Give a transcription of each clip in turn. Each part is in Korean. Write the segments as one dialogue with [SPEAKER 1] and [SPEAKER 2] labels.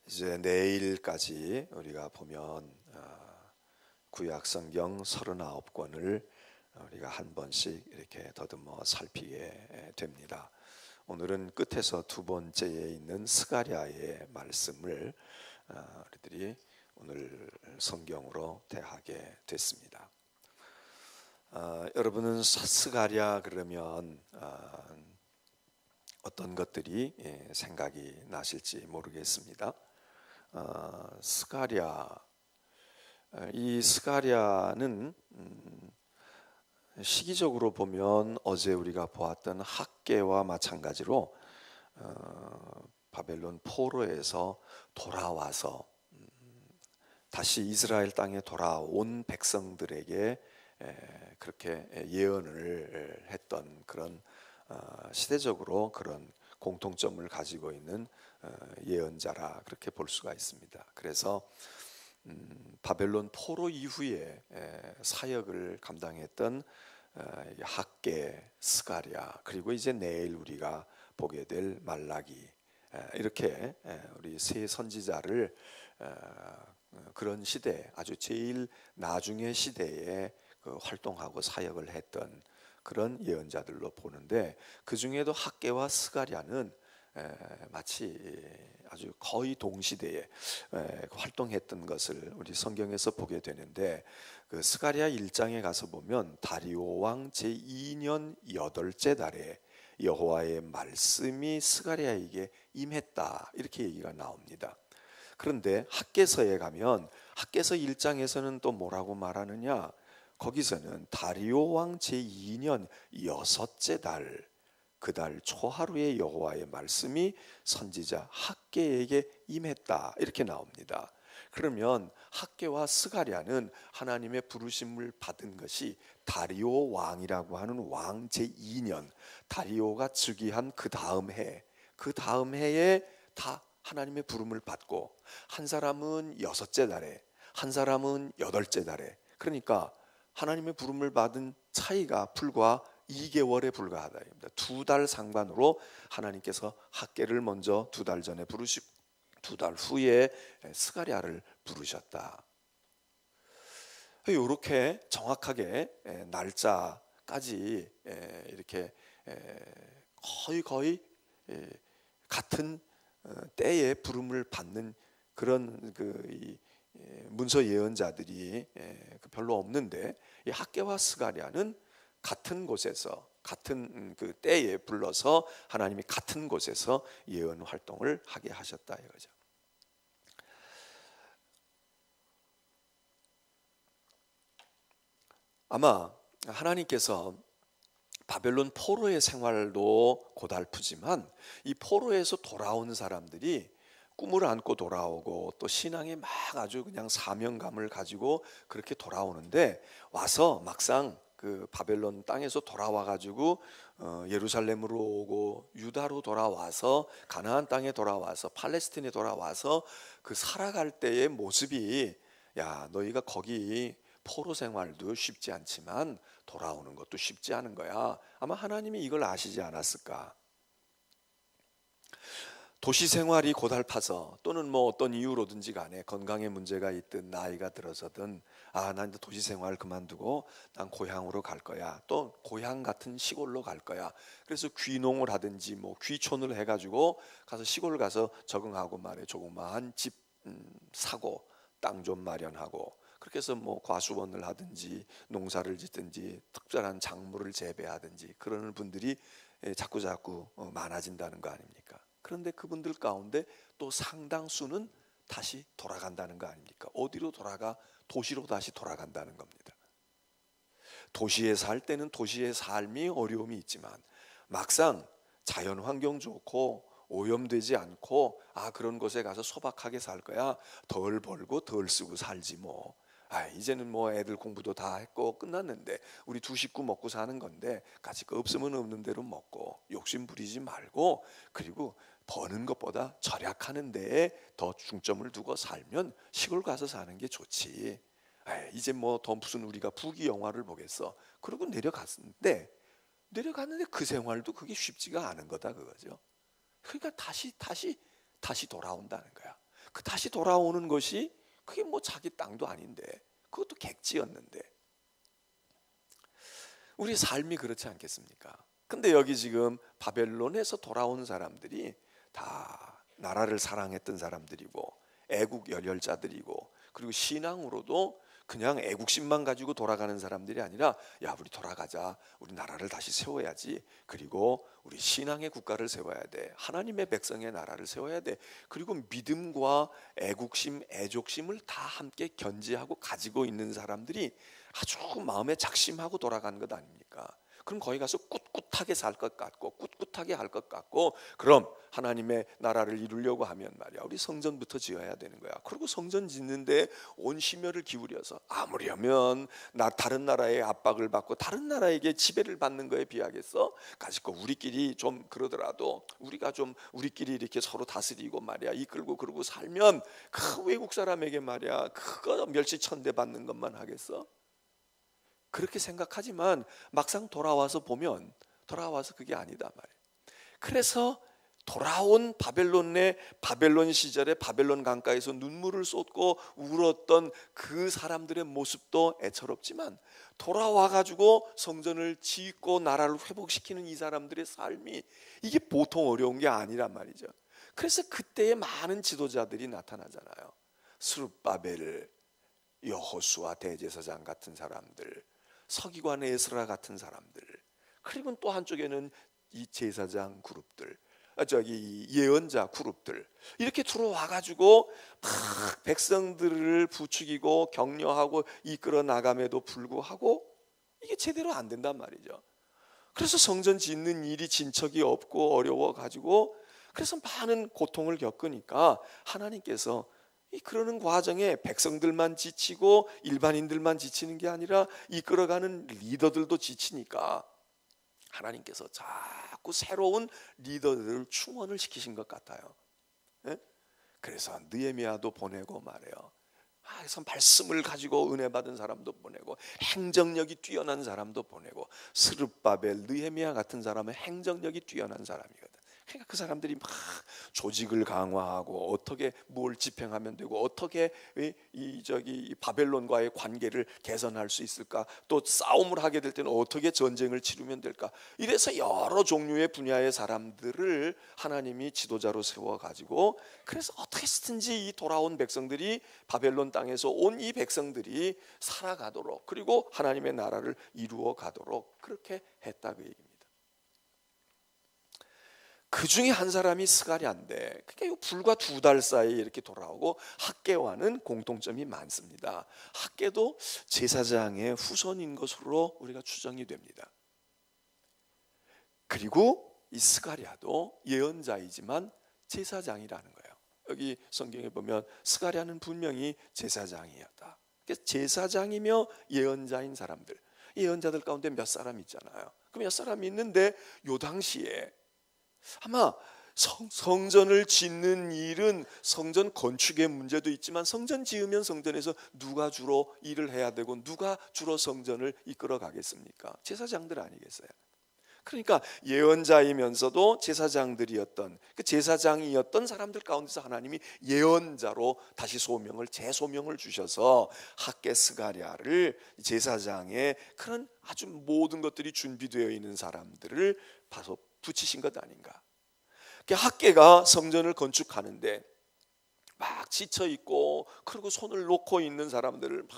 [SPEAKER 1] 이제 내일까지 우리가 보면 구약 성경 39권을 우리가 한 번씩 이렇게 더듬어 살피게 됩니다. 오늘은 끝에서 두 번째에 있는 스가랴의 말씀을 우리들이 오늘 성경으로 대하게 됐습니다. 여러분은 스가랴 그러면 어떤 것들이 생각이 나실지 모르겠습니다. 스가랴, 이 스가랴는 시기적으로 보면 어제 우리가 보았던 학개와 마찬가지로 바벨론 포로에서 돌아와서 다시 이스라엘 땅에 돌아온 백성들에게 그렇게 예언을 했던 그런 시대적으로 그런 공통점을 가지고 있는 예언자라 그렇게 볼 수가 있습니다. 그래서 바벨론 포로 이후에 사역을 감당했던 학개, 스가랴, 그리고 이제 내일 우리가 보게 될 말라기, 이렇게 우리 세 선지자를 그런 시대, 아주 제일 나중의 시대에 활동하고 사역을 했던 그런 예언자들로 보는데, 그 중에도 학개와 스가랴는 마치 아주 거의 동시대에 활동했던 것을 우리 성경에서 보게 되는데, 그 스가랴 1장에 가서 보면 다리오 왕 제2년 8째 달에 여호와의 말씀이 스가랴에게 임했다, 이렇게 얘기가 나옵니다. 그런데 학개서에 가면 학개서 1장에서는 또 뭐라고 말하느냐, 거기서는 다리오 왕 제2년 6째 달, 그 달 초하루에 여호와의 말씀이 선지자 학개에게 임했다, 이렇게 나옵니다. 그러면 학개와 스가랴는 하나님의 부르심을 받은 것이 다리오 왕이라고 하는 왕 제2년, 다리오가 즉위한 그 다음 해에 다 하나님의 부름을 받고, 한 사람은 6째 달에, 한 사람은 8째 달에, 그러니까 하나님의 부름을 받은 차이가 불과 2개월에 불과하다. 2달 상관으로 하나님께서 학개를 먼저 2달 전에 부르시고 2달 후에 스가랴를 부르셨다. 이렇게 정확하게 날짜까지 이렇게 거의 같은 때에 부름을 받는 그런 문서 예언자들이 별로 없는데, 이 학개와 스가랴는 같은 곳에서 같은 그 때에 불러서 하나님이 같은 곳에서 예언 활동을 하게 하셨다 이거죠. 아마 하나님께서 바벨론 포로의 생활도 고달프지만 이 포로에서 돌아온 사람들이 꿈을 안고 돌아오고 또 신앙에 막 아주 그냥 사명감을 가지고 그렇게 돌아오는데, 와서 막상 그 바벨론 땅에서 돌아와 가지고 예루살렘으로 오고 유다로 돌아와서 가나안 땅에 돌아와서 팔레스틴에 돌아와서 그 살아갈 때의 모습이, 야, 너희가 거기 포로 생활도 쉽지 않지만 돌아오는 것도 쉽지 않은 거야. 아마 하나님이 이걸 아시지 않았을까. 도시 생활이 고달파서 또는 뭐 어떤 이유로든지 간에 건강에 문제가 있든 나이가 들어서든, 난 도시 생활 그만두고 난 고향으로 갈 거야, 또 고향 같은 시골로 갈 거야. 그래서 귀농을 하든지 뭐 귀촌을 해가지고 가서 시골 가서 적응하고 말해 조그마한 집 사고 땅 좀 마련하고, 그렇게 해서 뭐 과수원을 하든지 농사를 짓든지 특별한 작물을 재배하든지 그러는 분들이 자꾸 많아진다는 거 아닙니까? 그런데 그분들 가운데 또 상당수는 다시 돌아간다는 거 아닙니까? 어디로 돌아가? 도시로 다시 돌아간다는 겁니다. 도시에 살 때는 도시의 삶이 어려움이 있지만 막상 자연 환경 좋고 오염되지 않고, 그런 곳에 가서 소박하게 살 거야, 덜 벌고 덜 쓰고 살지 뭐, 이제는 뭐 애들 공부도 다 했고 끝났는데 우리 두 식구 먹고 사는 건데 가질 거 없으면 없는 대로 먹고 욕심 부리지 말고, 그리고 버는 것보다 절약하는 데에 더 중점을 두고 살면 시골 가서 사는 게 좋지. 이제 뭐 더 무슨 우리가 부귀 영화를 보겠어. 그러고 내려갔는데 그 생활도 그게 쉽지가 않은 거다 그거죠. 그러니까 다시 돌아온다는 거야. 그 다시 돌아오는 것이 그게 뭐 자기 땅도 아닌데, 그것도 객지였는데. 우리 삶이 그렇지 않겠습니까? 근데 여기 지금 바벨론에서 돌아온 사람들이 다 나라를 사랑했던 사람들이고 애국 열혈자들이고, 그리고 신앙으로도 그냥 애국심만 가지고 돌아가는 사람들이 아니라, 야, 우리 돌아가자, 우리 나라를 다시 세워야지, 그리고 우리 신앙의 국가를 세워야 돼, 하나님의 백성의 나라를 세워야 돼, 그리고 믿음과 애국심, 애족심을 다 함께 견지하고 가지고 있는 사람들이 아주 마음에 작심하고 돌아가는 것 아닙니까? 그럼 거기 가서 꿋꿋하게 살 것 같고 꿋꿋하게 할 것 같고, 그럼 하나님의 나라를 이루려고 하면 말이야, 우리 성전부터 지어야 되는 거야. 그리고 성전 짓는데 온 심혈을 기울여서, 아무려면 다른 나라의 압박을 받고 다른 나라에게 지배를 받는 거에 비하겠어? 가지고 우리끼리 좀 그러더라도 우리가 좀 우리끼리 이렇게 서로 다스리고 말이야, 이끌고 그러고 살면 그 외국 사람에게 말이야, 그거 멸시천대 받는 것만 하겠어? 그렇게 생각하지만 막상 돌아와서 보면 그게 아니다 말이에요. 그래서 돌아온 바벨론 시절에 바벨론 강가에서 눈물을 쏟고 울었던 그 사람들의 모습도 애처롭지만, 돌아와 가지고 성전을 짓고 나라를 회복시키는 이 사람들의 삶이 이게 보통 어려운 게 아니란 말이죠. 그래서 그때에 많은 지도자들이 나타나잖아요. 스룹바벨, 여호수아 대제사장 같은 사람들, 서기관 에스라 같은 사람들, 그리고 또 한쪽에는 이 제사장 그룹들, 예언자 그룹들, 이렇게 들어와 가지고 막 백성들을 부추기고 격려하고 이끌어 나감에도 불구하고 이게 제대로 안 된단 말이죠. 그래서 성전 짓는 일이 진척이 없고 어려워 가지고, 그래서 많은 고통을 겪으니까 하나님께서 그러는 과정에 백성들만 지치고 일반인들만 지치는 게 아니라 이끌어가는 리더들도 지치니까 하나님께서 자꾸 새로운 리더들을 충원을 시키신 것 같아요. 예? 그래서 느헤미야도 보내고 말해요. 그래서 말씀을 가지고 은혜 받은 사람도 보내고 행정력이 뛰어난 사람도 보내고, 스룹바벨, 느헤미야 같은 사람은 행정력이 뛰어난 사람이거든. 그러니까 그 사람들이 막 조직을 강화하고 어떻게 뭘 집행하면 되고 어떻게 이 바벨론과의 관계를 개선할 수 있을까, 또 싸움을 하게 될 때는 어떻게 전쟁을 치르면 될까, 이래서 여러 종류의 분야의 사람들을 하나님이 지도자로 세워가지고, 그래서 어떻게 해서든지 이 돌아온 백성들이, 바벨론 땅에서 온 이 백성들이 살아가도록, 그리고 하나님의 나라를 이루어 가도록 그렇게 했다, 그 얘기입니다. 그 중에 한 사람이 스가랴인데, 그게 불과 2달 사이에 이렇게 돌아오고, 학개와는 공통점이 많습니다. 학개도 제사장의 후손인 것으로 우리가 추정이 됩니다. 그리고 이 스가랴도 예언자이지만 제사장이라는 거예요. 여기 성경에 보면 스가랴는 분명히 제사장이었다. 제사장이며 예언자인 사람들, 예언자들 가운데 몇 사람 있잖아요. 그 몇 사람이 있는데, 요 당시에 아마 성전을 짓는 일은 성전 건축의 문제도 있지만, 성전 지으면 성전에서 누가 주로 일을 해야 되고 누가 주로 성전을 이끌어 가겠습니까? 제사장들 아니겠어요? 그러니까 예언자이면서도 제사장들이었던, 그 제사장이었던 사람들 가운데서 하나님이 예언자로 다시 재소명을 주셔서 학개 스가랴를 제사장의 그런 아주 모든 것들이 준비되어 있는 사람들을 봐서 붙이신 것 아닌가. 학개가 성전을 건축하는데 막 지쳐 있고, 그리고 손을 놓고 있는 사람들을 막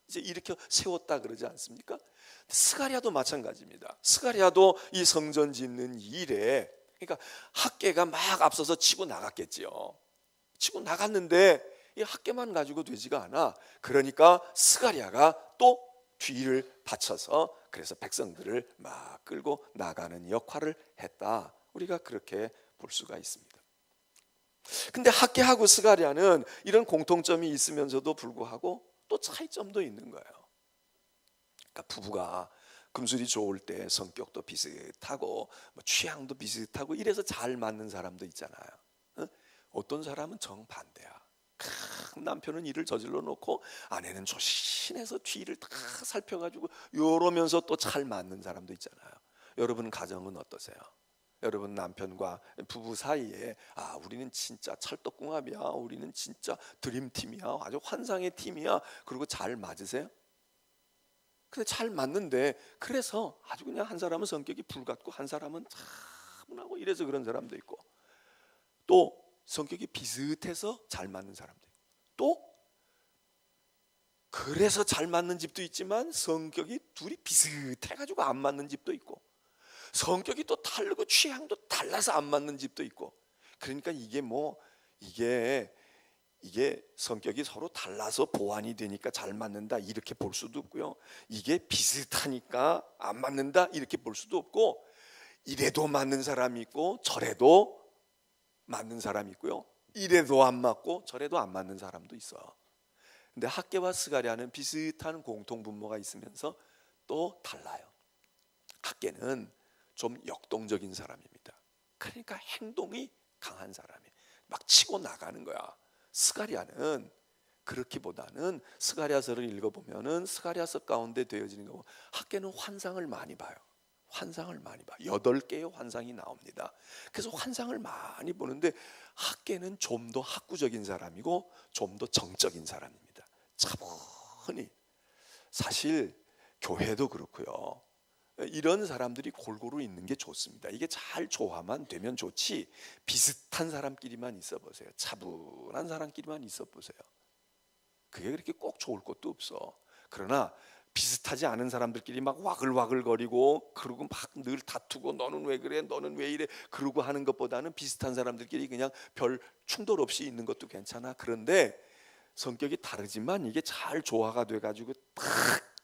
[SPEAKER 1] 이제 일으켜 세웠다 그러지 않습니까? 스가랴도 마찬가지입니다. 스가랴도 이 성전 짓는 일에, 그러니까 학개가 막 앞서서 치고 나갔겠지요. 치고 나갔는데 이 학개만 가지고 되지가 않아. 그러니까 스가랴가 또 뒤를 받쳐서, 그래서 백성들을 막 끌고 나가는 역할을 했다, 우리가 그렇게 볼 수가 있습니다. 근데 학개하고 스가랴는 이런 공통점이 있으면서도 불구하고 또 차이점도 있는 거예요. 그러니까 부부가 금술이 좋을 때 성격도 비슷하고 뭐 취향도 비슷하고 이래서 잘 맞는 사람도 있잖아요. 어떤 사람은 정반대야. 남편은 일을 저질러 놓고 아내는 조신해서 뒤를 다 살펴가지고 이러면서 또 잘 맞는 사람도 있잖아요. 여러분 가정은 어떠세요? 여러분 남편과 부부 사이에 우리는 진짜 찰떡궁합이야, 우리는 진짜 드림팀이야, 아주 환상의 팀이야, 그리고 잘 맞으세요? 근데 잘 맞는데 그래서 아주 그냥 한 사람은 성격이 불같고 한 사람은 차분하고 이래서 그런 사람도 있고, 또 성격이 비슷해서 잘 맞는 사람도 있고, 또 그래서 잘 맞는 집도 있지만 성격이 둘이 비슷해가지고 안 맞는 집도 있고, 성격이 또 다르고 취향도 달라서 안 맞는 집도 있고. 그러니까 이게 성격이 서로 달라서 보완이 되니까 잘 맞는다 이렇게 볼 수도 없고요, 이게 비슷하니까 안 맞는다 이렇게 볼 수도 없고, 이래도 맞는 사람이 있고 저래도 맞는 사람이 있고요, 이래도 안 맞고 저래도 안 맞는 사람도 있어. 근데 학개와 스가랴는 비슷한 공통분모가 있으면서 또 달라요. 학개는 좀 역동적인 사람입니다. 그러니까 행동이 강한 사람이 막 치고 나가는 거야. 스가랴는 그렇기보다는 스가랴서를 읽어보면은 스가랴서 가운데 되어지는 거, 학개는 환상을 많이 봐요. 환상을 많이 봐. 8개의 환상이 나옵니다. 그래서 환상을 많이 보는데 학개는 좀 더 학구적인 사람이고 좀 더 정적인 사람입니다. 차분히. 사실 교회도 그렇고요, 이런 사람들이 골고루 있는 게 좋습니다. 이게 잘 조화만 되면 좋지, 비슷한 사람끼리만 있어 보세요. 차분한 사람끼리만 있어 보세요. 그게 그렇게 꼭 좋을 것도 없어. 그러나 비슷하지 않은 사람들끼리 막 와글와글거리고 그러고 막 늘 다투고 너는 왜 그래 너는 왜 이래 그러고 하는 것보다는 비슷한 사람들끼리 그냥 별 충돌 없이 있는 것도 괜찮아. 그런데 성격이 다르지만 이게 잘 조화가 돼가지고 딱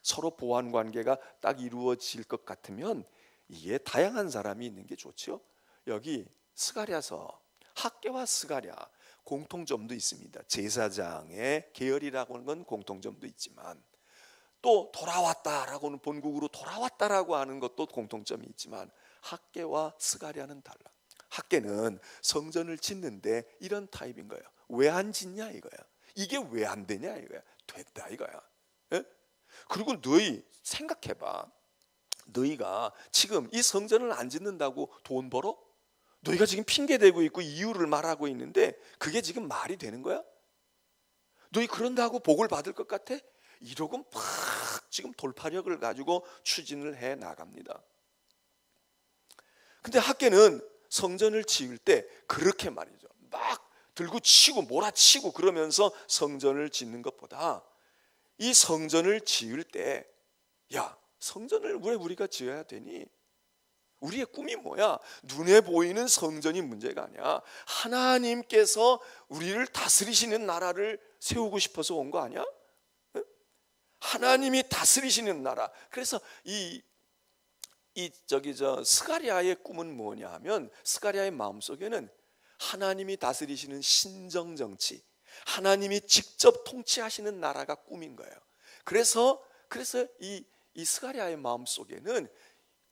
[SPEAKER 1] 서로 보완 관계가 딱 이루어질 것 같으면 이게 다양한 사람이 있는 게 좋죠. 여기 스가랴서, 학개와 스가랴 공통점도 있습니다. 제사장의 계열이라고 하는 건 공통점도 있지만, 또 돌아왔다라고는 본국으로 돌아왔다라고 하는 것도 공통점이 있지만, 학개와 스가랴는 달라. 학개는 성전을 짓는데 이런 타입인 거예요. 왜 안 짓냐 이거야. 이게 왜 안 되냐 이거야. 됐다 이거야. 예? 그리고 너희 생각해봐. 너희가 지금 이 성전을 안 짓는다고 돈 벌어? 너희가 지금 핑계대고 있고 이유를 말하고 있는데 그게 지금 말이 되는 거야? 너희 그런다고 복을 받을 것 같아? 이러고 막 지금 돌파력을 가지고 추진을 해 나갑니다. 근데 학개는 성전을 지을 때 그렇게 말이죠, 막 들고 치고 몰아치고 그러면서 성전을 짓는 것보다, 이 성전을 지을 때 야, 성전을 왜 우리가 지어야 되니? 우리의 꿈이 뭐야? 눈에 보이는 성전이 문제가 아니야. 하나님께서 우리를 다스리시는 나라를 세우고 싶어서 온 거 아니야? 하나님이 다스리시는 나라. 그래서 스가랴의 꿈은 뭐냐 하면, 스가랴의 마음속에는 하나님이 다스리시는 신정 정치, 하나님이 직접 통치하시는 나라가 꿈인 거예요. 그래서 이 스가랴의 마음속에는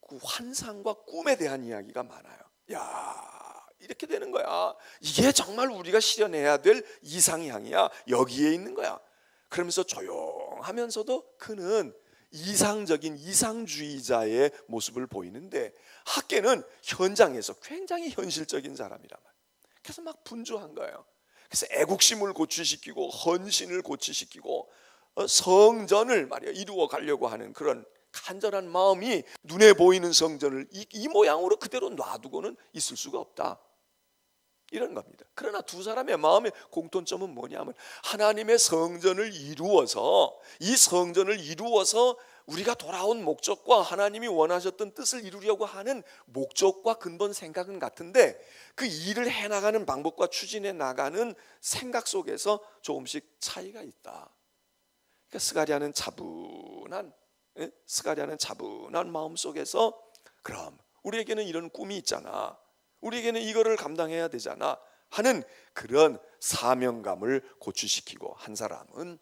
[SPEAKER 1] 그 환상과 꿈에 대한 이야기가 많아요. 야, 이렇게 되는 거야. 이게 정말 우리가 실현해야 될 이상향이야. 여기에 있는 거야. 그러면서 조용하면서도 그는 이상적인 이상주의자의 모습을 보이는데, 학개는 현장에서 굉장히 현실적인 사람이란 말이에요. 그래서 막 분주한 거예요. 그래서 애국심을 고취시키고 헌신을 고취시키고 성전을 말이야 이루어 가려고 하는 그런 간절한 마음이, 눈에 보이는 성전을 이 모양으로 그대로 놔두고는 있을 수가 없다, 이런 겁니다. 그러나 두 사람의 마음의 공통점은 뭐냐면, 하나님의 성전을 이루어서, 이 성전을 이루어서 우리가 돌아온 목적과 하나님이 원하셨던 뜻을 이루려고 하는 목적과 근본 생각은 같은데, 그 일을 해나가는 방법과 추진해 나가는 생각 속에서 조금씩 차이가 있다. 그러니까 스가랴는 차분한 마음 속에서, 그럼 우리에게는 이런 꿈이 있잖아, 우리에게는 이거를 감당해야 되잖아 하는 그런 사명감을 고취시키고, 한 사람은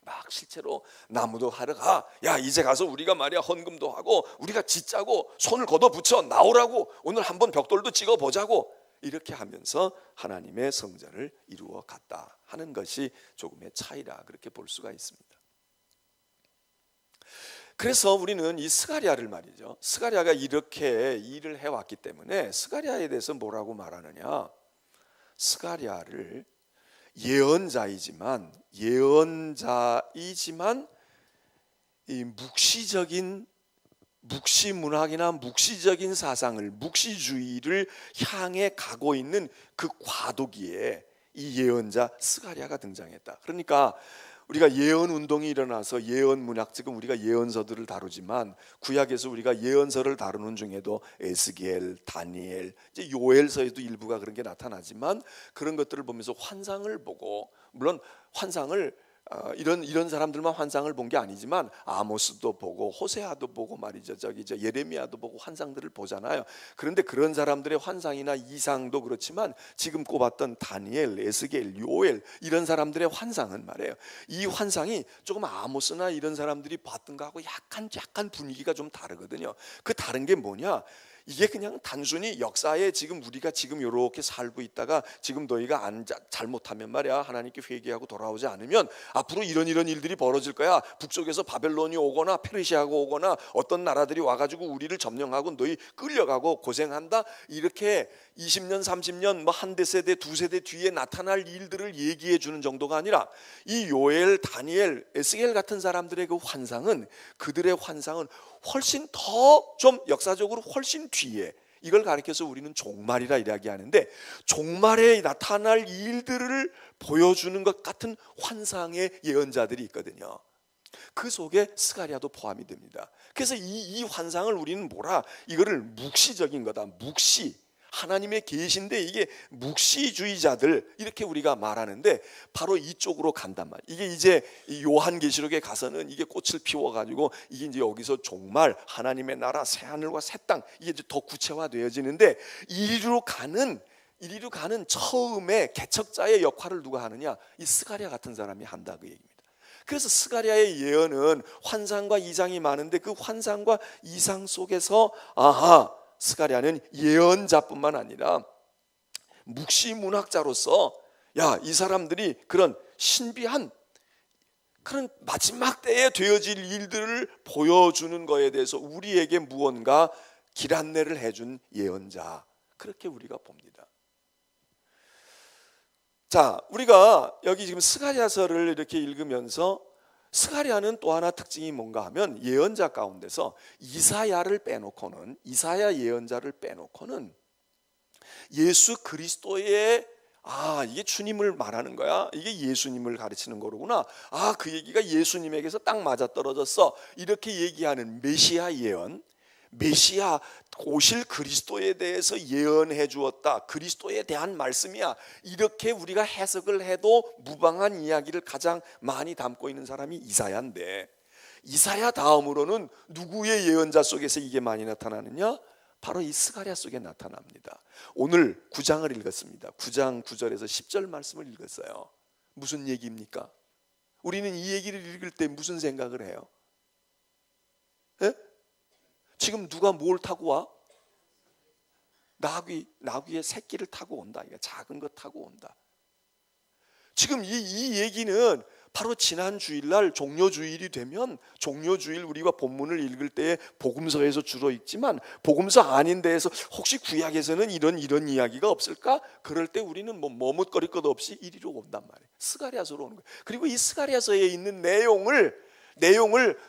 [SPEAKER 1] 막 실제로 나무도 하러 가. 야, 이제 가서 우리가 말이야 헌금도 하고 우리가 짓자고, 손을 걷어붙여 나오라고, 오늘 한번 벽돌도 찍어 보자고, 이렇게 하면서 하나님의 성전을 이루어 갔다 하는 것이 조금의 차이라 그렇게 볼 수가 있습니다. 그래서 우리는 이 스가랴를 말이죠, 스가랴가 이렇게 일을 해왔기 때문에 스가랴에 대해서 뭐라고 말하느냐, 스가랴를 예언자이지만 이 묵시문학이나 묵시적인 사상을, 묵시주의를 향해 가고 있는 그 과도기에 이 예언자 스가랴가 등장했다. 그러니까 우리가 예언 운동이 일어나서 예언 문학, 지금 우리가 예언서들을 다루지만 구약에서 우리가 예언서를 다루는 중에도 에스겔, 다니엘, 이제 요엘서에도 일부가 그런 게 나타나지만 그런 것들을 보면서 환상을 보고, 물론 환상을 이런 사람들만 환상을 본 게 아니지만 아모스도 보고 호세아도 보고 말이죠, 예레미야도 보고 환상들을 보잖아요. 그런데 그런 사람들의 환상이나 이상도 그렇지만 지금 꼽았던 다니엘, 에스겔, 요엘, 이런 사람들의 환상은 말이에요, 이 환상이 조금 아모스나 이런 사람들이 봤던 거하고 약간 분위기가 좀 다르거든요. 그 다른 게 뭐냐, 이게 그냥 단순히 역사에 지금 우리가 지금 이렇게 살고 있다가 지금 너희가 잘못하면 말이야, 하나님께 회개하고 돌아오지 않으면 앞으로 이런 일들이 벌어질 거야. 북쪽에서 바벨론이 오거나 페르시아가 오거나 어떤 나라들이 와가지고 우리를 점령하고 너희 끌려가고 고생한다, 이렇게 20년 30년 뭐 한 세대 두 세대 뒤에 나타날 일들을 얘기해 주는 정도가 아니라 이 요엘, 다니엘, 에스겔 같은 사람들의 그 환상은, 그들의 환상은 훨씬 더 좀 역사적으로 훨씬 뒤에, 이걸 가리켜서 우리는 종말이라 이야기하는데 종말에 나타날 일들을 보여주는 것 같은 환상의 예언자들이 있거든요. 그 속에 스가랴도 포함이 됩니다. 그래서 이 환상을 우리는 이거를 묵시적인 거다, 묵시, 하나님의 계신데 이게 묵시주의자들, 이렇게 우리가 말하는데 바로 이쪽으로 간단 말이에요. 이게 이제 요한계시록에 가서는 이게 꽃을 피워가지고 이게 이제 여기서 종말, 하나님의 나라, 새 하늘과 새 땅, 이게 이제 더 구체화되어지는데 이리로 가는 처음에 개척자의 역할을 누가 하느냐, 이 스가랴 같은 사람이 한다, 그 얘기입니다. 그래서 스가랴의 예언은 환상과 이상이 많은데 그 환상과 이상 속에서 스가랴는 예언자뿐만 아니라 묵시문학자로서 이 사람들이 그런 신비한 그런 마지막 때에 되어질 일들을 보여주는 거에 대해서 우리에게 무언가 길 안내를 해준 예언자, 그렇게 우리가 봅니다. 자, 우리가 여기 지금 스가랴서를 이렇게 읽으면서 스가랴는 또 하나 특징이 뭔가 하면 예언자 가운데서 이사야 예언자를 빼놓고는 예수 그리스도의 이게 주님을 말하는 거야, 이게 예수님을 가르치는 거로구나, 그 얘기가 예수님에게서 딱 맞아떨어졌어, 이렇게 얘기하는 메시아 예언, 메시아 오실 그리스도에 대해서 예언해 주었다, 그리스도에 대한 말씀이야, 이렇게 우리가 해석을 해도 무방한 이야기를 가장 많이 담고 있는 사람이 이사야인데, 이사야 다음으로는 누구의 예언자 속에서 이게 많이 나타나느냐, 바로 이 스가랴 속에 나타납니다. 오늘 9장을 읽었습니다. 9장 9절에서 10절 말씀을 읽었어요. 무슨 얘기입니까? 우리는 이 얘기를 읽을 때 무슨 생각을 해요? 에? 지금 누가 뭘 타고 와? 나귀의 새끼를 타고 온다. 작은 거 타고 온다. 지금 이 얘기는 바로 지난 주일날 종료주일이 되면, 종료주일 우리가 본문을 읽을 때에 복음서에서 주로 읽지만 복음서 아닌 데에서 혹시 구약에서는 이런 이야기가 없을까? 그럴 때 우리는 머뭇거릴 것 없이 이리로 온단 말이에요. 스가랴서로 오는 거예요. 그리고 이 스가랴서에 있는 내용을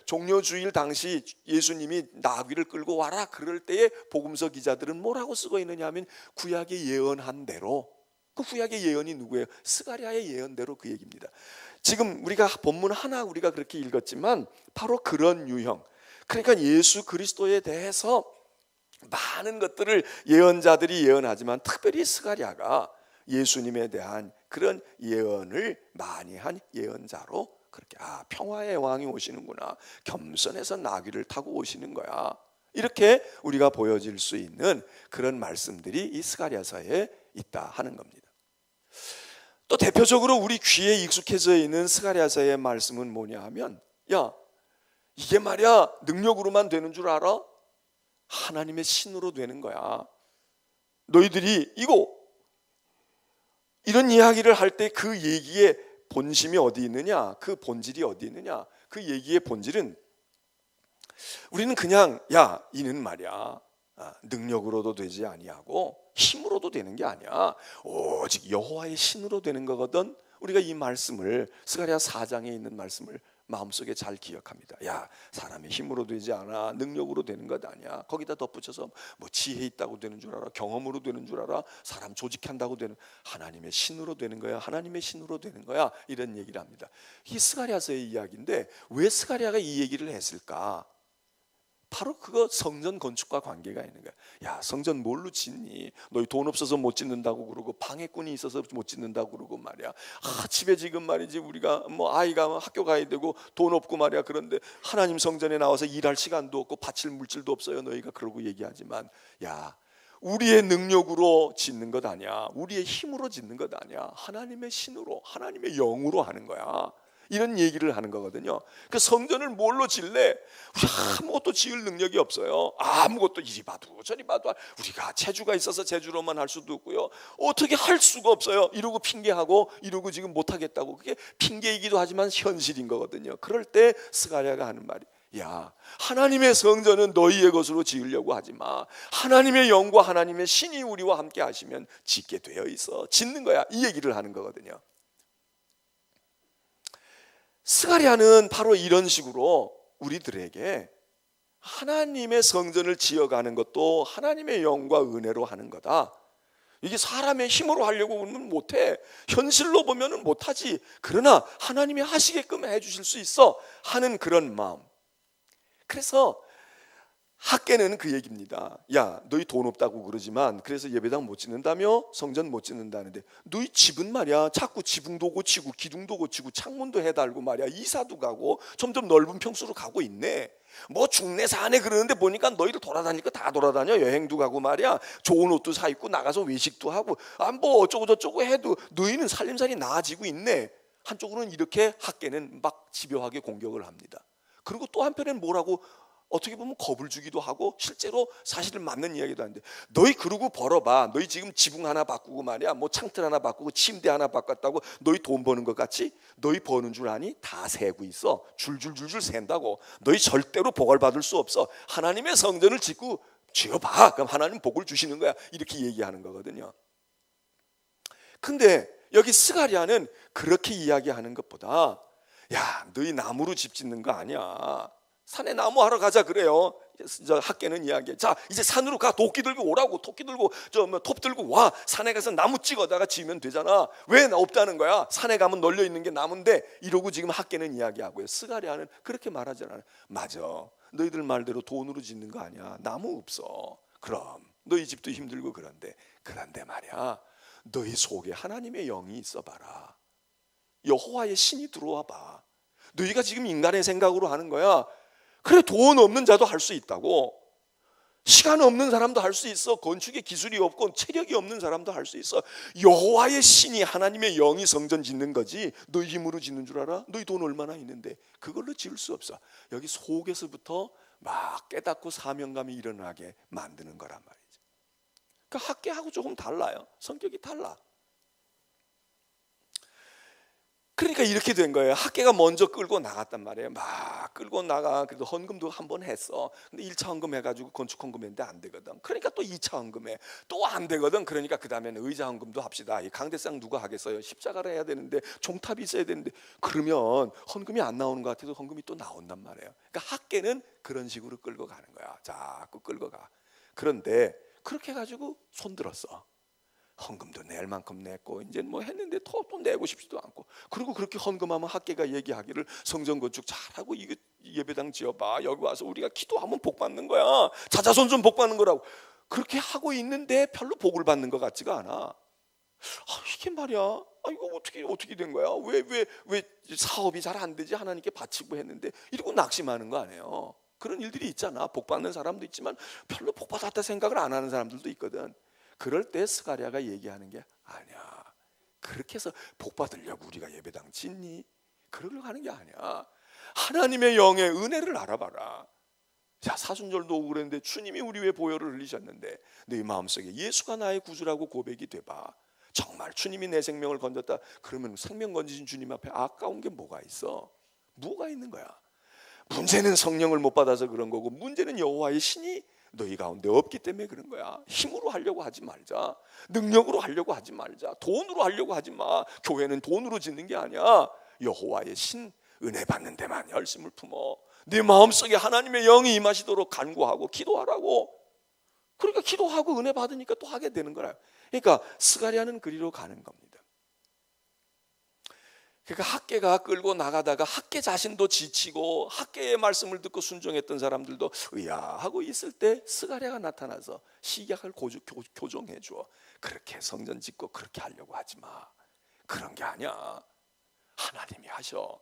[SPEAKER 1] 종료주일 당시 예수님이 나귀를 끌고 와라 그럴 때에 복음서 기자들은 뭐라고 쓰고 있느냐 하면 구약에 예언한 대로, 그 구약의 예언이 누구예요? 스가랴의 예언대로 그 얘기입니다. 지금 우리가 본문 하나 우리가 그렇게 읽었지만 바로 그런 유형, 그러니까 예수 그리스도에 대해서 많은 것들을 예언자들이 예언하지만 특별히 스가랴가 예수님에 대한 그런 예언을 많이 한 예언자로, 그렇게 평화의 왕이 오시는구나, 겸손해서 나귀를 타고 오시는 거야, 이렇게 우리가 보여질 수 있는 그런 말씀들이 이 스가랴서에 있다 하는 겁니다. 또 대표적으로 우리 귀에 익숙해져 있는 스가랴서의 말씀은 뭐냐 하면, 이게 말이야 능력으로만 되는 줄 알아? 하나님의 신으로 되는 거야. 너희들이 이런 이야기를 할 때 그 얘기의 본심이 어디 있느냐, 그 본질이 어디 있느냐, 그 얘기의 본질은 우리는 그냥 야 이는 말이야 능력으로도 되지 아니하고 힘으로도 되는 게 아니야. 오직 여호와의 신으로 되는 거거든. 우리가 이 말씀을 스가랴 4장에 있는 말씀을 마음속에 잘 기억합니다. 야 사람의 힘으로 되지 않아, 능력으로 되는 것 아니야. 거기다 덧붙여서 뭐 지혜 있다고 되는 줄 알아, 경험으로 되는 줄 알아, 사람 조직한다고 되는, 하나님의 신으로 되는 거야. 하나님의 신으로 되는 거야. 이런 얘기를 합니다. 이게 스가랴서의 이야기인데 왜 스가랴가 이 얘기를 했을까? 바로 그거 성전 건축과 관계가 있는 거야. 야 성전 뭘로 짓니? 너희 돈 없어서 못 짓는다고 그러고 방해꾼이 있어서 못 짓는다고 그러고 말이야. 집에 지금 말이지 우리가 뭐 아이가 학교 가야 되고 돈 없고 말이야. 그런데 하나님 성전에 나와서 일할 시간도 없고 바칠 물질도 없어요. 너희가 그러고 얘기하지만 야 우리의 능력으로 짓는 것 아니야. 우리의 힘으로 짓는 것 아니야. 하나님의 신으로, 하나님의 영으로 하는 거야. 이런 얘기를 하는 거거든요. 그 성전을 뭘로 질래? 우리 아무것도 지을 능력이 없어요. 아무것도 이리 봐도 저리 봐도 우리가 재주가 있어서 재주로만 할 수도 없고요. 어떻게 할 수가 없어요. 이러고 핑계하고 이러고 지금 못하겠다고. 그게 핑계이기도 하지만 현실인 거거든요. 그럴 때 스가랴가 하는 말이 야 하나님의 성전은 너희의 것으로 지으려고 하지 마. 하나님의 영과 하나님의 신이 우리와 함께 하시면 짓게 되어 있어. 짓는 거야. 이 얘기를 하는 거거든요. 스가랴는 바로 이런 식으로 우리들에게 하나님의 성전을 지어가는 것도 하나님의 영과 은혜로 하는 거다. 이게 사람의 힘으로 하려고 하면 못해. 현실로 보면 못하지. 그러나 하나님이 하시게끔 해주실 수 있어 하는 그런 마음. 그래서 학계는 그 얘기입니다. 야 너희 돈 없다고 그러지만 그래서 예배당 못 짓는다며, 성전 못 짓는다는데 너희 집은 말이야 자꾸 지붕도 고치고 기둥도 고치고 창문도 해달고 말이야 이사도 가고 점점 넓은 평수로 가고 있네. 뭐 중내 사내 그러는데 보니까 너희들 돌아다닐 거 다 돌아다녀. 여행도 가고 말이야 좋은 옷도 사 입고 나가서 외식도 하고 뭐 어쩌고 저쩌고 해도 너희는 살림살이 나아지고 있네. 한쪽으로는 이렇게 학계는 막 집요하게 공격을 합니다. 그리고 또 한편에는 뭐라고 어떻게 보면 겁을 주기도 하고 실제로 사실은 맞는 이야기도 하는데 너희 그러고 벌어봐. 너희 지금 지붕 하나 바꾸고 말이야 뭐 창틀 하나 바꾸고 침대 하나 바꿨다고 너희 돈 버는 것 같이? 너희 버는 줄 아니? 다 세고 있어. 줄줄줄줄 샌다고. 너희 절대로 복을 받을 수 없어. 하나님의 성전을 짓고 지어봐. 그럼 하나님 복을 주시는 거야. 이렇게 얘기하는 거거든요. 근데 여기 스가랴는 그렇게 이야기하는 것보다 야 너희 나무로 집 짓는 거 아니야. 산에 나무 하러 가자 그래요. 저 학계는 이야기해. 자 이제 산으로 가. 도끼 들고 오라고. 토끼 들고 톱 들고 와. 산에 가서 나무 찍어다가 지으면 되잖아. 왜 없다는 거야? 산에 가면 널려 있는 게 나무인데. 이러고 지금 학계는 이야기하고요. 스가랴는 그렇게 말하지 않아요. 맞아. 너희들 말대로 돈으로 짓는 거 아니야. 나무 없어. 그럼 너희 집도 힘들고 그런데 말이야 너희 속에 하나님의 영이 있어 봐라. 여호와의 신이 들어와 봐. 너희가 지금 인간의 생각으로 하는 거야. 그래 돈 없는 자도 할 수 있다고. 시간 없는 사람도 할 수 있어. 건축에 기술이 없고 체력이 없는 사람도 할 수 있어. 여호와의 신이 하나님의 영이 성전 짓는 거지 너희 힘으로 짓는 줄 알아? 너희 돈 얼마나 있는데 그걸로 지을 수 없어. 여기 속에서부터 막 깨닫고 사명감이 일어나게 만드는 거란 말이죠. 그러니까 학계하고 조금 달라요. 성격이 달라. 그러니까 이렇게 된 거예요. 학계가 먼저 끌고 나갔단 말이에요. 막 끌고 나가. 그래도 헌금도 한 번 했어. 근데 1차 헌금 해가지고 건축 헌금 했는데 안 되거든. 그러니까 또 2차 헌금해. 또 안 되거든. 그러니까 그 다음에는 의자 헌금도 합시다. 이 강대상 누가 하겠어요? 십자가를 해야 되는데 종탑이 있어야 되는데 그러면 헌금이 안 나오는 것 같아도 헌금이 또 나온단 말이에요. 그러니까 학계는 그런 식으로 끌고 가는 거야. 자꾸 끌고 가. 그런데 그렇게 해가지고 손들었어. 헌금도 낼 만큼 냈고 이제 뭐 했는데 또 내고 싶지도 않고. 그리고 그렇게 헌금하면 학계가 얘기하기를 성전 건축 잘하고 이거 예배당 지어봐. 여기 와서 우리가 기도하면 복 받는 거야. 자자손손 복 받는 거라고. 그렇게 하고 있는데 별로 복을 받는 것 같지가 않아. 이게 말이야. 이거 어떻게 된 거야? 왜 사업이 잘 안 되지? 하나님께 바치고 했는데 이러고 낙심하는 거 아니에요. 그런 일들이 있잖아. 복 받는 사람도 있지만 별로 복 받았다 생각을 안 하는 사람들도 있거든. 그럴 때 스가랴가 얘기하는 게 아니야. 그렇게 해서 복 받으려고 우리가 예배당 짓니? 그러려고 하는 게 아니야. 하나님의 영의 은혜를 알아봐라. 자, 사순절도 오고 그랬는데 주님이 우리 위해 보혈을 흘리셨는데 너희 마음속에 예수가 나의 구주라고 고백이 돼봐. 정말 주님이 내 생명을 건졌다. 그러면 생명 건지신 주님 앞에 아까운 게 뭐가 있어? 뭐가 있는 거야? 문제는 성령을 못 받아서 그런 거고, 문제는 여호와의 신이 너희 가운데 없기 때문에 그런 거야. 힘으로 하려고 하지 말자. 능력으로 하려고 하지 말자. 돈으로 하려고 하지 마. 교회는 돈으로 짓는 게 아니야. 여호와의 신, 은혜 받는 데만 열심을 품어. 네 마음속에 하나님의 영이 임하시도록 간구하고 기도하라고. 그러니까 기도하고 은혜 받으니까 또 하게 되는 거라. 그러니까 스가랴는 그리로 가는 겁니다. 그러니까 학계가 끌고 나가다가 학계 자신도 지치고 학계의 말씀을 듣고 순종했던 사람들도 의아하고 있을 때 스가랴가 나타나서 시각을 교정해 줘. 그렇게 성전 짓고 그렇게 하려고 하지 마. 그런 게 아니야. 하나님이 하셔.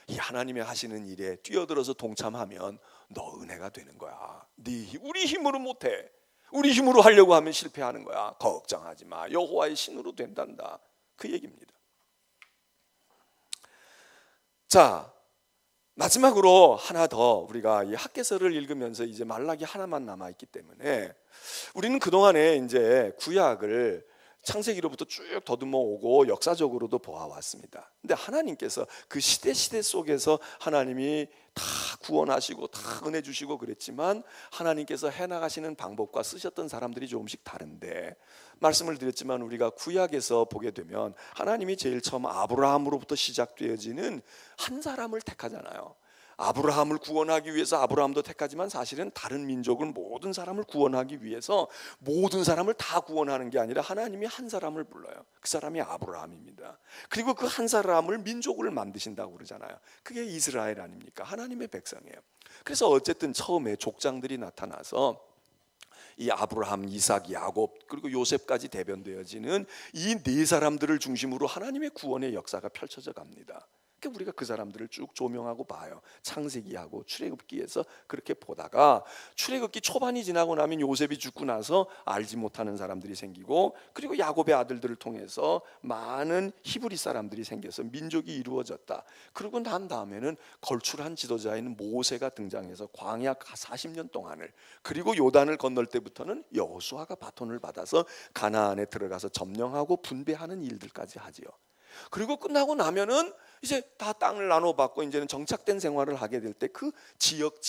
[SPEAKER 1] 이 하나님이 하시는 일에 뛰어들어서 동참하면 너 은혜가 되는 거야. 우리 힘으로 못해. 우리 힘으로 하려고 하면 실패하는 거야. 걱정하지 마. 여호와의 신으로 된단다. 그 얘기입니다. 자, 마지막으로 하나 더, 우리가 이 학개서를 읽으면서 이제 말라기 하나만 남아 있기 때문에 우리는 그동안에 이제 구약을 창세기로부터 쭉 더듬어 오고 역사적으로도 보아왔습니다. 근데 하나님께서 그 시대 속에서 하나님이 다 구원하시고 다 은혜 주시고 그랬지만 하나님께서 해나가시는 방법과 쓰셨던 사람들이 조금씩 다른데, 말씀을 드렸지만 우리가 구약에서 보게 되면 하나님이 제일 처음 아브라함으로부터 시작되어지는 한 사람을 택하잖아요. 아브라함을 구원하기 위해서 아브라함도 택하지만 사실은 다른 민족을, 모든 사람을 구원하기 위해서 모든 사람을 다 구원하는 게 아니라 하나님이 한 사람을 불러요. 그 사람이 아브라함입니다. 그리고 그 한 사람을 민족을 만드신다고 그러잖아요. 그게 이스라엘 아닙니까? 하나님의 백성이에요. 그래서 어쨌든 처음에 족장들이 나타나서 이 아브라함, 이삭, 야곱 그리고 요셉까지 대변되어지는 이 네 사람들을 중심으로 하나님의 구원의 역사가 펼쳐져 갑니다. 우리가 그 사람들을 쭉 조명하고 봐요. 창세기하고 출애굽기에서 그렇게 보다가 출애굽기 초반이 지나고 나면 요셉이 죽고 나서 알지 못하는 사람들이 생기고, 그리고 야곱의 아들들을 통해서 많은 히브리 사람들이 생겨서 민족이 이루어졌다. 그러고 난 다음에는 걸출한 지도자인 모세가 등장해서 광야 40년 동안을, 그리고 요단을 건널 때부터는 여호수아가 바톤을 받아서 가나안에 들어가서 점령하고 분배하는 일들까지 하지요. 그리고 끝나고 나면은 이제 다 땅을 나눠받고 이제는 정착된 생활을 하게 될 때 그 지역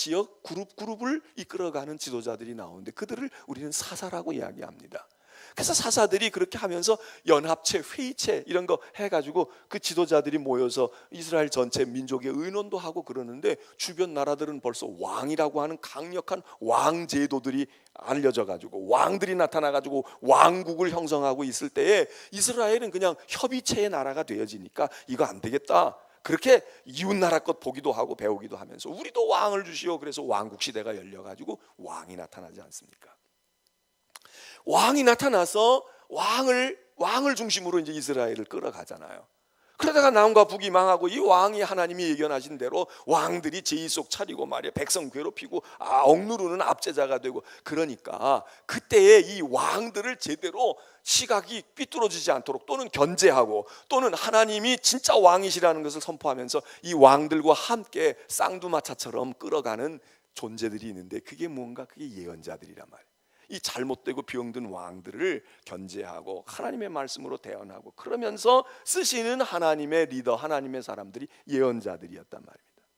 [SPEAKER 1] 그룹을 이끌어가는 지도자들이 나오는데 그들을 우리는 사사라고 이야기합니다. 그래서 사사들이 그렇게 하면서 연합체, 회의체 이런 거 해가지고 그 지도자들이 모여서 이스라엘 전체 민족의 의논도 하고 그러는데, 주변 나라들은 벌써 왕이라고 하는 강력한 왕 제도들이 알려져 가지고 왕들이 나타나 가지고 왕국을 형성하고 있을 때에 이스라엘은 그냥 협의체의 나라가 되어지니까 이거 안 되겠다. 그렇게 이웃 나라 것 보기도 하고 배우기도 하면서 우리도 왕을 주시오. 그래서 왕국 시대가 열려 가지고 왕이 나타나지 않습니까? 왕이 나타나서 왕을 중심으로 이제 이스라엘을 끌어가잖아요. 그러다가 남과 북이 망하고 이 왕이 하나님이 예견하신 대로 왕들이 제의속 차리고 말이야 백성 괴롭히고 억누르는 압제자가 되고, 그러니까 그때에 이 왕들을 제대로 시각이 삐뚤어지지 않도록 또는 견제하고 또는 하나님이 진짜 왕이시라는 것을 선포하면서 이 왕들과 함께 쌍두마차처럼 끌어가는 존재들이 있는데, 그게 뭔가, 그게 예언자들이란 말이에요. 이 잘못되고 병든 왕들을 견제하고 하나님의 말씀으로 대언하고 그러면서 쓰시는 하나님의 리더, 하나님의 사람들이 예언자들이었단 말입니다.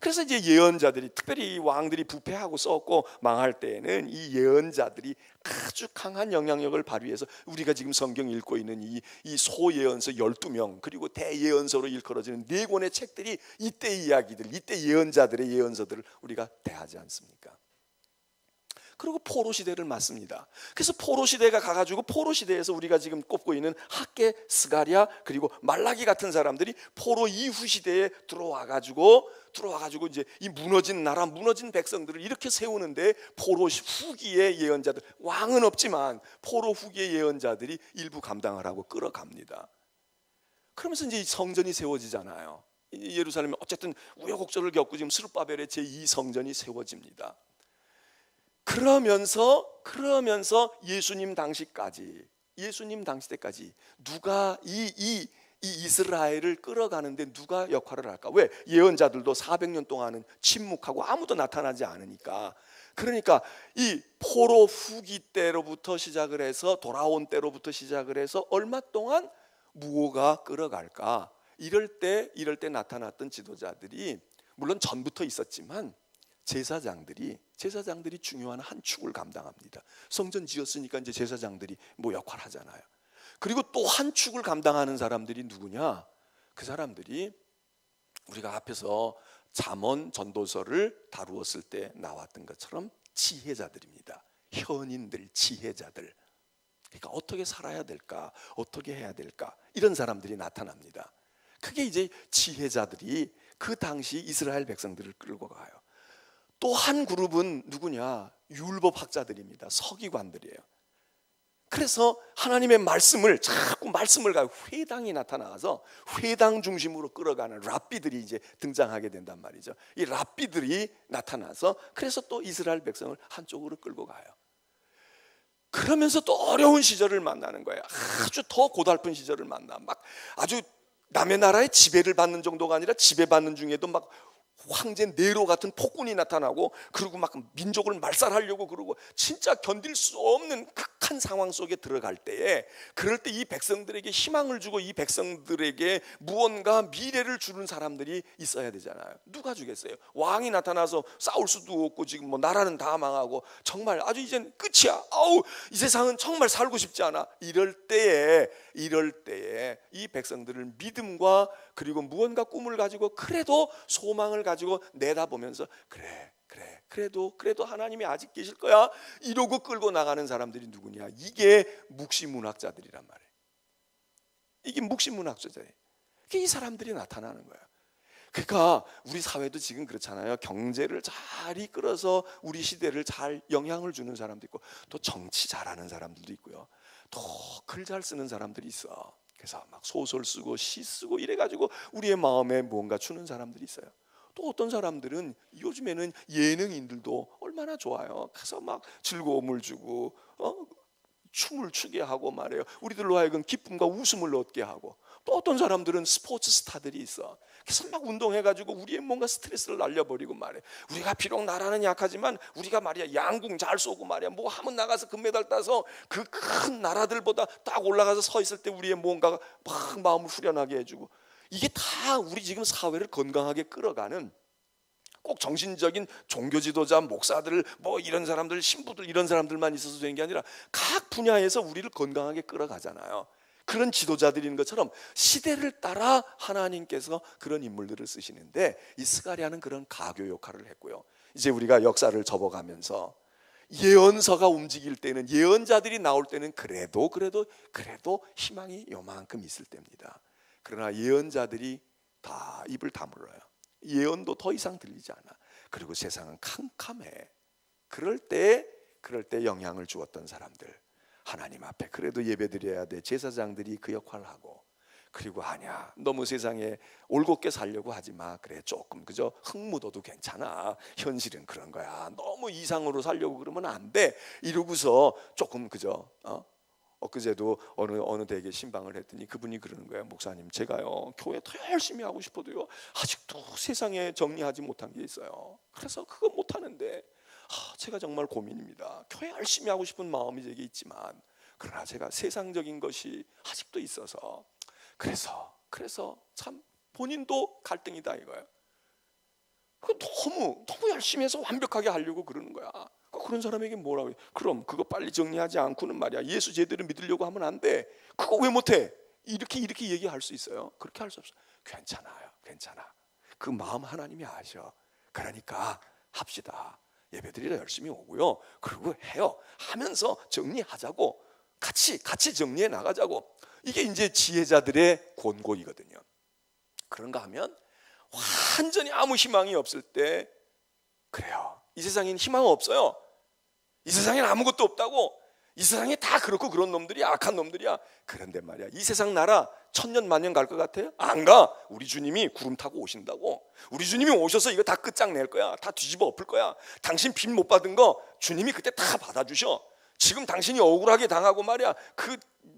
[SPEAKER 1] 그래서 이제 예언자들이, 특별히 이 왕들이 부패하고 썩고 망할 때에는 이 예언자들이 아주 강한 영향력을 발휘해서 우리가 지금 성경 읽고 있는 이 소예언서 12명 그리고 대예언서로 일컬어지는 4권의 책들이 이때 이야기들, 이때 예언자들의 예언서들을 우리가 대하지 않습니까? 그리고 포로 시대를 맞습니다. 그래서 포로 시대가 가가지고 포로 시대에서 우리가 지금 꼽고 있는 학개, 스가랴 그리고 말라기 같은 사람들이 포로 이후 시대에 들어와가지고 이제 이 무너진 나라, 무너진 백성들을 이렇게 세우는데 포로 후기의 예언자들, 왕은 없지만 포로 후기의 예언자들이 일부 감당을 하고 끌어갑니다. 그러면서 이제 성전이 세워지잖아요. 예루살렘에 어쨌든 우여곡절을 겪고 지금 스룹바벨의 제2성전이 세워집니다. 그러면서 예수님 당시 때까지 누가 이 이스라엘을 끌어가는데 누가 역할을 할까? 왜? 예언자들도 400년 동안은 침묵하고 아무도 나타나지 않으니까. 그러니까 이 포로 후기 때로부터 시작을 해서 돌아온 때로부터 시작을 해서 얼마 동안 무엇가 끌어갈까? 이럴 때 나타났던 지도자들이 물론 전부터 있었지만 제사장들이 중요한 한 축을 감당합니다. 성전 지었으니까 이제 제사장들이 뭐 역할 하잖아요. 그리고 또 한 축을 감당하는 사람들이 누구냐? 그 사람들이 우리가 앞에서 잠언 전도서를 다루었을 때 나왔던 것처럼 지혜자들입니다. 현인들, 지혜자들. 그러니까 어떻게 살아야 될까? 어떻게 해야 될까? 이런 사람들이 나타납니다. 그게 이제 지혜자들이 그 당시 이스라엘 백성들을 끌고 가요. 또 한 그룹은 누구냐? 율법학자들입니다. 서기관들이에요. 그래서 하나님의 말씀을 자꾸 말씀을 가지고 회당이 나타나서 회당 중심으로 끌어가는 랍비들이 이제 등장하게 된단 말이죠. 이 랍비들이 나타나서 그래서 또 이스라엘 백성을 한쪽으로 끌고 가요. 그러면서 또 어려운 시절을 만나는 거예요. 아주 더 고달픈 시절을 만나. 막 아주 남의 나라의 지배를 받는 정도가 아니라 지배받는 중에도 막 황제 네로 같은 폭군이 나타나고 그리고 막 민족을 말살하려고 그러고 진짜 견딜 수 없는 극한 상황 속에 들어갈 때에 그럴 때 이 백성들에게 희망을 주고 이 백성들에게 무언가 미래를 주는 사람들이 있어야 되잖아요. 누가 주겠어요? 왕이 나타나서 싸울 수도 없고 지금 뭐 나라는 다 망하고 정말 아주 이젠 끝이야. 아우 이 세상은 정말 살고 싶지 않아. 이럴 때에 이 백성들을 믿음과 그리고 무언가 꿈을 가지고 그래도 소망을 가지고 내다보면서 그래도 하나님이 아직 계실 거야 이러고 끌고 나가는 사람들이 누구냐? 이게 묵시문학자들이란 말이에요. 이게 묵시문학자들이에요. 이 사람들이 나타나는 거예요. 그러니까 우리 사회도 지금 그렇잖아요. 경제를 잘 이끌어서 우리 시대를 잘 영향을 주는 사람도 있고 또 정치 잘하는 사람들도 있고요. 또 글 잘 쓰는 사람들이 있어. 그래서 막 소설 쓰고 시 쓰고 이래가지고 우리의 마음에 뭔가 주는 사람들이 있어요. 또 어떤 사람들은 요즘에는 예능인들도 얼마나 좋아요. 가서 막 즐거움을 주고 춤을 추게 하고 말이에요. 우리들로 하여금 기쁨과 웃음을 얻게 하고 또 어떤 사람들은 스포츠 스타들이 있어. 그래서 막 운동해가지고 우리의 뭔가 스트레스를 날려버리고 말이에요. 우리가 비록 나라는 약하지만 우리가 말이야 양궁 잘 쏘고 말이야 뭐 한번 나가서 금메달 따서 그 큰 나라들보다 딱 올라가서 서 있을 때 우리의 뭔가가 막 마음을 후련하게 해주고 이게 다 우리 지금 사회를 건강하게 끌어가는 꼭 정신적인 종교 지도자, 목사들, 뭐 이런 사람들, 신부들 이런 사람들만 있어서 되는 게 아니라 각 분야에서 우리를 건강하게 끌어가잖아요. 그런 지도자들인 것처럼 시대를 따라 하나님께서 그런 인물들을 쓰시는데 이 스가랴는 그런 가교 역할을 했고요. 이제 우리가 역사를 접어가면서 예언서가 움직일 때는 예언자들이 나올 때는 그래도 희망이 요만큼 있을 때입니다. 그러나 예언자들이 다 입을 다물어요. 예언도 더 이상 들리지 않아. 그리고 세상은 캄캄해. 그럴 때 영향을 주었던 사람들 하나님 앞에 그래도 예배드려야 돼. 제사장들이 그 역할을 하고 그리고 아니야 너무 세상에 올곧게 살려고 하지 마. 그래 조금 그저 흙 묻어도 괜찮아. 현실은 그런 거야. 너무 이상으로 살려고 그러면 안 돼. 이러고서 조금 그저 엊그제도 어느 댁에 신방을 했더니 그분이 그러는 거예요. 목사님 제가요 교회 더 열심히 하고 싶어도요 아직도 세상에 정리하지 못한 게 있어요. 그래서 그거 못하는데 제가 정말 고민입니다. 교회 열심히 하고 싶은 마음이 제게 있지만 그러나 제가 세상적인 것이 아직도 있어서 그래서 참 본인도 갈등이다 이거예요. 너무 열심히 해서 완벽하게 하려고 그러는 거야. 그런 사람에게 뭐라고 해? 그럼 그거 빨리 정리하지 않고는 말이야 예수 제대로 믿으려고 하면 안 돼. 그거 왜 못해? 이렇게 얘기할 수 있어요? 그렇게 할 수 없어. 괜찮아. 그 마음 하나님이 아셔. 그러니까 합시다. 예배드리러 열심히 오고요. 그리고 해요. 하면서 정리하자고. 같이 정리해 나가자고. 이게 이제 지혜자들의 권고이거든요. 그런가 하면 완전히 아무 희망이 없을 때 그래요. 이 세상에는 희망 없어요. 이 세상에는 아무것도 없다고. 이 세상에 다 그렇고 그런 놈들이야. 악한 놈들이야. 그런데 말이야 이 세상 나라 천년 만년 갈 것 같아요? 안 가. 우리 주님이 구름 타고 오신다고. 우리 주님이 오셔서 이거 다 끝장낼 거야. 다 뒤집어 엎을 거야. 당신 빚 못 받은 거 주님이 그때 다 받아주셔. 지금 당신이 억울하게 당하고 말이야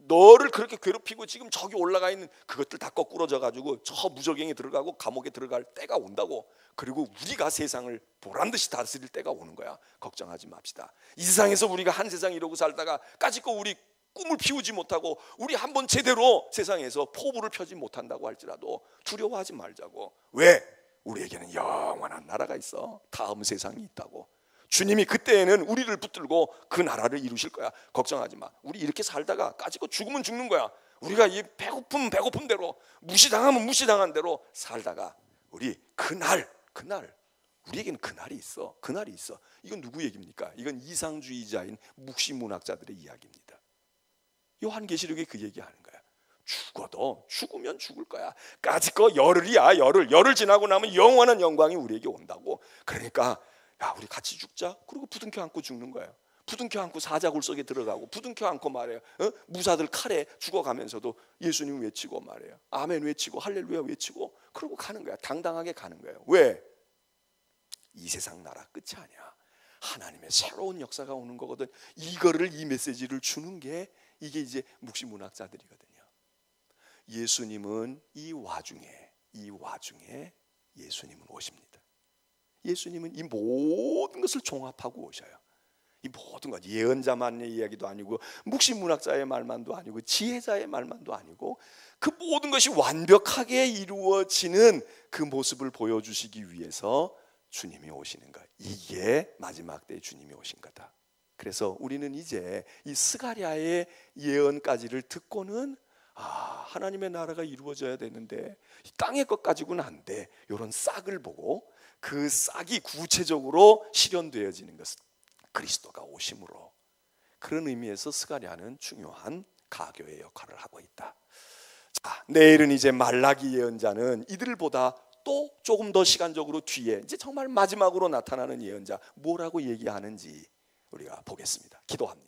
[SPEAKER 1] 너를 그렇게 괴롭히고 지금 저기 올라가 있는 그것들 다 거꾸러져 가지고 저 무저갱에 들어가고 감옥에 들어갈 때가 온다고. 그리고 우리가 세상을 보란듯이 다스릴 때가 오는 거야. 걱정하지 맙시다. 이 세상에서 우리가 한 세상 이러고 살다가 까짓거 우리 꿈을 피우지 못하고 우리 한번 제대로 세상에서 포부를 펴지 못한다고 할지라도 두려워하지 말자고. 왜? 우리에게는 영원한 나라가 있어. 다음 세상이 있다고. 주님이 그때에는 우리를 붙들고 그 나라를 이루실 거야. 걱정하지 마. 우리 이렇게 살다가 까지고 죽으면 죽는 거야. 우리가 이 배고픈 대로, 무시당하면 무시당한 대로 살다가 우리 그날 우리에게는 그날이 있어. 그날이 있어. 이건 누구 얘기입니까? 이건 이상주의자인 묵시문학자들의 이야기입니다. 요한계시록에 그 얘기하는 거야. 죽으면 죽을 거야. 까짓거 열흘이야. 열흘 지나고 나면 영원한 영광이 우리에게 온다고. 그러니까 야, 우리 같이 죽자. 그리고 부둥켜 안고 죽는 거예요. 부둥켜 안고 사자굴 속에 들어가고, 부둥켜 안고 말해요. 무사들 칼에 죽어가면서도 예수님 외치고 말해요. 아멘 외치고 할렐루야 외치고, 그러고 가는 거야. 당당하게 가는 거예요. 왜? 이 세상 나라 끝이 아니야. 하나님의 새로운 역사가 오는 거거든. 이 메시지를 주는 게 이게 이제 묵시문학자들이거든요. 예수님은 이 와중에 예수님은 오십니다. 예수님은 이 모든 것을 종합하고 오셔요. 이 모든 것, 예언자만의 이야기도 아니고, 묵시문학자의 말만도 아니고, 지혜자의 말만도 아니고, 그 모든 것이 완벽하게 이루어지는 그 모습을 보여주시기 위해서 주님이 오시는 것. 이게 마지막 때 주님이 오신 거다. 그래서 우리는 이제 이 스가랴의 예언까지를 듣고는 하나님의 나라가 이루어져야 되는데 땅의 것 가지고는 안 돼. 이런 싹을 보고 그 싹이 구체적으로 실현되어지는 것은 그리스도가 오심으로, 그런 의미에서 스가랴는 중요한 가교의 역할을 하고 있다. 자, 내일은 이제 말라기 예언자는 이들보다 또 조금 더 시간적으로 뒤에 이제 정말 마지막으로 나타나는 예언자 뭐라고 얘기하는지 우리가 보겠습니다. 기도합니다.